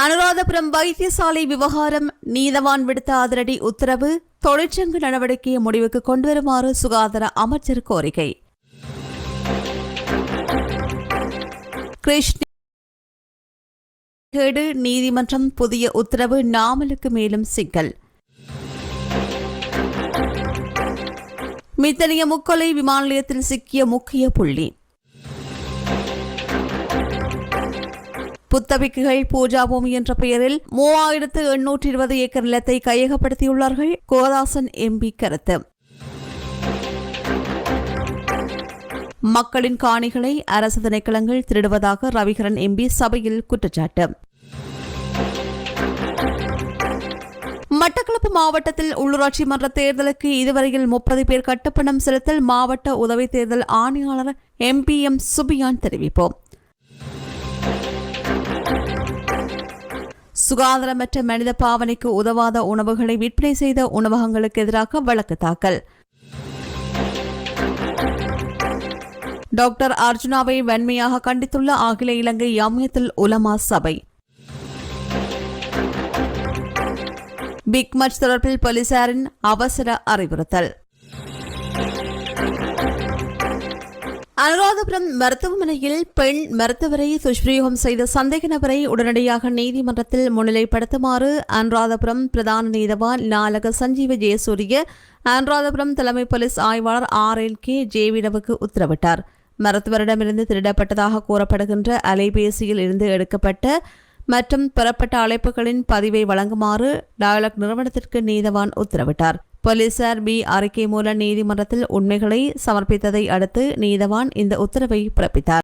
அனுராதபுரம் வைத்தியசாலை விவகாரம் நீதவான் விடுத்த அதிரடி உத்தரவு தொழிற்சங்க நடவடிக்கையை முடிவுக்கு கொண்டுவருமாறு சுகாதார அமைச்சர் கோரிக்கை. கிருஷ்ணகிரி நீதிமன்றம் புதிய உத்தரவு நாமலுக்கு மேலும் சிக்கல். மித்தனிய முக்கொலை விமான நிலையத்தில் சிக்கிய முக்கிய புள்ளி. புத்தபிக்குகள் பூஜா பூமி என்ற பெயரில் 3820 ஏக்கர் நிலத்தை கையகப்படுத்தியுள்ளார்கள். கோதாசன் எம்பி கருத்து. மக்களின் காணிகளை அரசு திணைக்களங்கள் திருடுவதாக ரவிகரன் எம்பி சபையில் குற்றச்சாட்டு. மட்டக்களப்பு மாவட்டத்தில் உள்ளூராட்சி மன்ற தேர்தலுக்கு இதுவரையில் 30 பேர் கட்டுப்பணம் செலுத்தல் மாவட்ட உதவி தேர்தல் ஆணையாளர் MPM சுபியான் தெரிவிப்போம். சுகாதாரமற்ற மனித பாவனைக்கு உதவாத உணவுகளை விற்பனை செய்த உணவகங்களுக்கு எதிராக வழக்கு தாக்கல். டாக்டர் அர்ஜுனாவை வன்மையாக கண்டித்துள்ள அகில இலங்கை ஜம்இய்யத்துல் உலமா சபை. பிக் மச் தொடர்பில் போலீசாரின் அவசர அறிவுறுத்தல். அனுராதபுரம் மருத்துவமனையில் பெண் மருத்துவரை துஷ்பிரயோகம் செய்த சந்தேக நபரை உடனடியாக நீதிமன்றத்தில் முன்னிலைப்படுத்துமாறு அனுராதபுரம் பிரதான நீதவான் நாலக சஞ்சீவ ஜெயசூரிய அனுராதபுரம் தலைமை போலீஸ் ஆய்வாளர் RLK ஜேவிடவுக்கு உத்தரவிட்டார். மருத்துவரிடமிருந்து திருடப்பட்டதாக கூறப்படுகின்ற அலைபேசியில் இருந்து எடுக்கப்பட்ட மற்றும் பெறப்பட்ட அழைப்புகளின் பதிவை வழங்குமாறு டயலாக் நிறுவனத்திற்கு நீதவான் உத்தரவிட்டார். போலீசார் அறிக்கை மூலம் நீதிமன்றத்தில் உண்மைகளை சமர்ப்பித்ததை அடுத்து நீதவான் இந்த உத்தரவை பிறப்பித்தார்.